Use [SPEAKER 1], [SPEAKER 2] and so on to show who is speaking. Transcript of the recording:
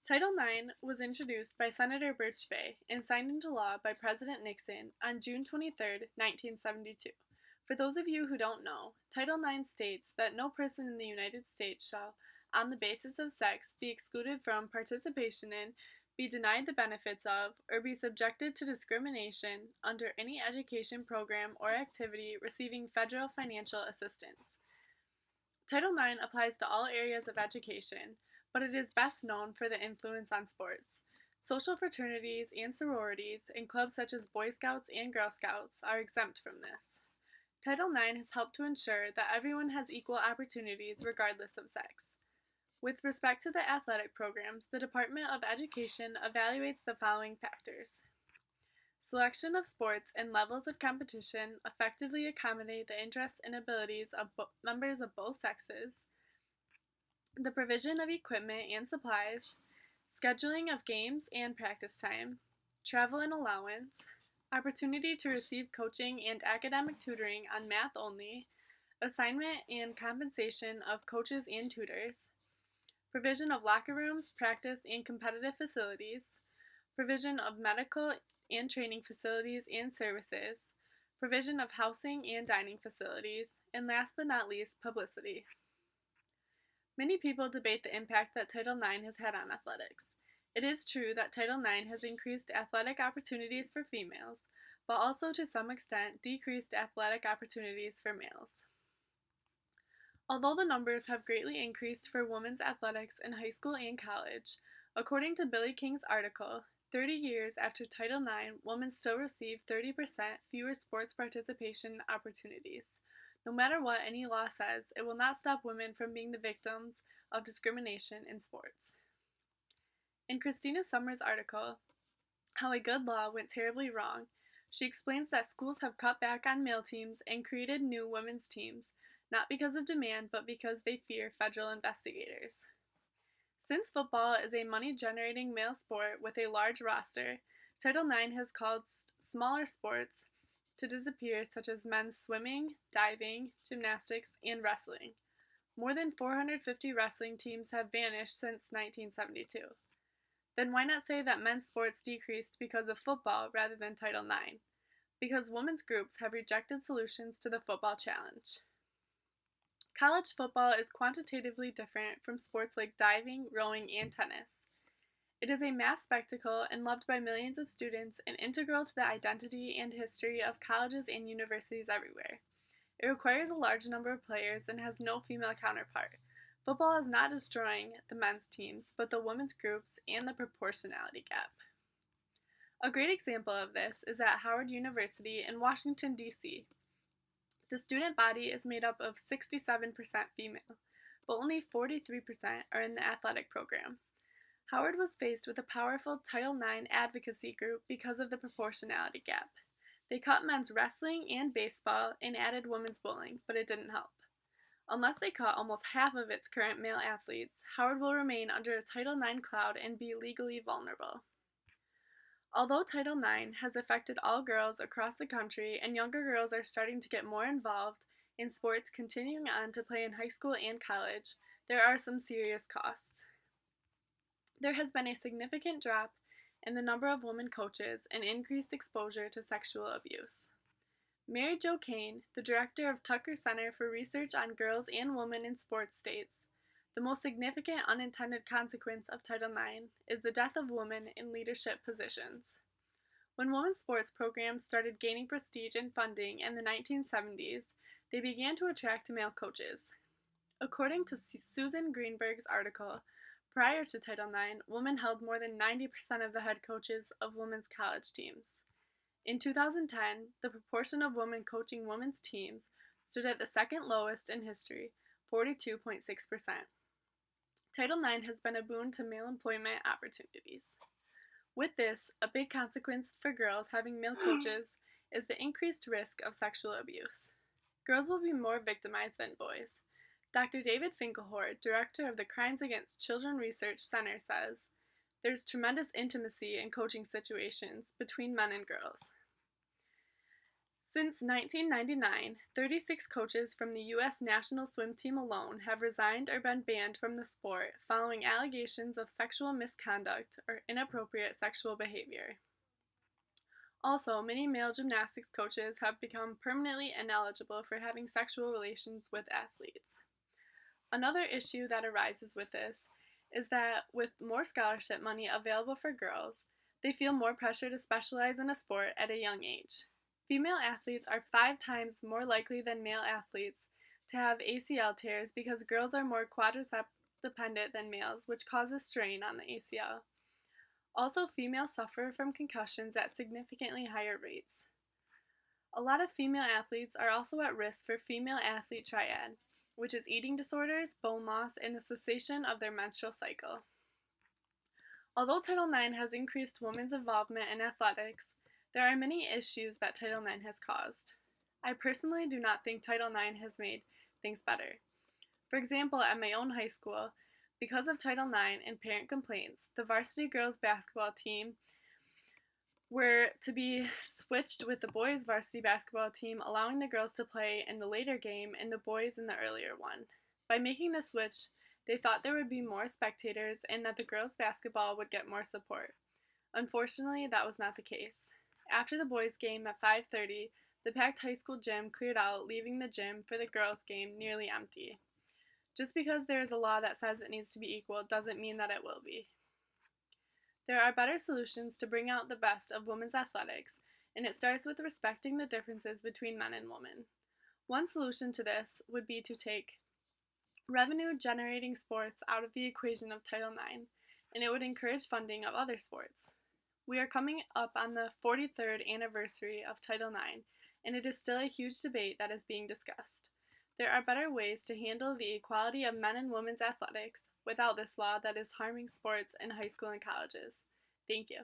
[SPEAKER 1] Title IX was introduced by Senator Birch Bayh and signed into law by President Nixon on June 23, 1972. For those of you who don't know, Title IX states that no person in the United States shall, on the basis of sex, be excluded from participation in, be denied the benefits of, or be subjected to discrimination under any education program or activity receiving federal financial assistance. Title IX applies to all areas of education, but it is best known for the influence on sports. Social fraternities and sororities, and clubs such as Boy Scouts and Girl Scouts, are exempt from this. Title IX has helped to ensure that everyone has equal opportunities regardless of sex. With respect to the athletic programs, the Department of Education evaluates the following factors: selection of sports and levels of competition effectively accommodate the interests and abilities of members of both sexes, the provision of equipment and supplies, scheduling of games and practice time, travel and allowance, opportunity to receive coaching and academic tutoring on math only, assignment and compensation of coaches and tutors, provision of locker rooms, practice, and competitive facilities, provision of medical and training facilities and services, provision of housing and dining facilities, and last but not least, publicity. Many people debate the impact that Title IX has had on athletics. It is true that Title IX has increased athletic opportunities for females, but also to some extent decreased athletic opportunities for males. Although the numbers have greatly increased for women's athletics in high school and college, according to Billy King's article, 30 years after Title IX, women still receive 30% fewer sports participation opportunities. No matter what any law says, it will not stop women from being the victims of discrimination in sports. In Christina Summers' article, How a Good Law Went Terribly Wrong, she explains that schools have cut back on male teams and created new women's teams, not because of demand, but because they fear federal investigators. Since football is a money-generating male sport with a large roster, Title IX has caused smaller sports to disappear, such as men's swimming, diving, gymnastics, and wrestling. More than 450 wrestling teams have vanished since 1972. Then why not say that men's sports decreased because of football rather than Title IX? Because women's groups have rejected solutions to the football challenge. College football is quantitatively different from sports like diving, rowing, and tennis. It is a mass spectacle and loved by millions of students and integral to the identity and history of colleges and universities everywhere. It requires a large number of players and has no female counterpart. Football is not destroying the men's teams, but the women's groups and the proportionality gap. A great example of this is at Howard University in Washington, D.C. The student body is made up of 67% female, but only 43% are in the athletic program. Howard was faced with a powerful Title IX advocacy group because of the proportionality gap. They cut men's wrestling and baseball and added women's bowling, but it didn't help. Unless they cut almost half of its current male athletes, Howard will remain under a Title IX cloud and be legally vulnerable. Although Title IX has affected all girls across the country and younger girls are starting to get more involved in sports continuing on to play in high school and college, there are some serious costs. There has been a significant drop in the number of women coaches and increased exposure to sexual abuse. Mary Jo Kane, the director of Tucker Center for Research on Girls and Women in Sports, states, "The most significant unintended consequence of Title IX is the death of women in leadership positions." When women's sports programs started gaining prestige and funding in the 1970s, they began to attract male coaches. According to Susan Greenberg's article, prior to Title IX, women held more than 90% of the head coaches of women's college teams. In 2010, the proportion of women coaching women's teams stood at the second lowest in history, 42.6%. Title IX has been a boon to male employment opportunities. With this, a big consequence for girls having male coaches is the increased risk of sexual abuse. Girls will be more victimized than boys. Dr. David Finkelhor, director of the Crimes Against Children Research Center, says, "There's tremendous intimacy in coaching situations between men and girls." Since 1999, 36 coaches from the U.S. national swim team alone have resigned or been banned from the sport following allegations of sexual misconduct or inappropriate sexual behavior. Also, many male gymnastics coaches have become permanently ineligible for having sexual relations with athletes. Another issue that arises with this is that with more scholarship money available for girls, they feel more pressure to specialize in a sport at a young age. Female athletes are 5 times more likely than male athletes to have ACL tears because girls are more quadricep dependent than males, which causes strain on the ACL. Also, females suffer from concussions at significantly higher rates. A lot of female athletes are also at risk for female athlete triad, which is eating disorders, bone loss, and the cessation of their menstrual cycle. Although Title IX has increased women's involvement in athletics, there are many issues that Title IX has caused. I personally do not think Title IX has made things better. For example, at my own high school, because of Title IX and parent complaints, the varsity girls basketball team were to be switched with the boys varsity basketball team, allowing the girls to play in the later game and the boys in the earlier one. By making the switch, they thought there would be more spectators and that the girls basketball would get more support. Unfortunately, that was not the case. After the boys game at 5:30, the packed high school gym cleared out, leaving the gym for the girls game nearly empty. Just because there is a law that says it needs to be equal doesn't mean that it will be. There are better solutions to bring out the best of women's athletics, and it starts with respecting the differences between men and women. One solution to this would be to take revenue generating sports out of the equation of Title IX, and it would encourage funding of other sports. We are coming up on the 43rd anniversary of Title IX, and it is still a huge debate that is being discussed. There are better ways to handle the equality of men and women's athletics without this law that is harming sports in high school and colleges. Thank you.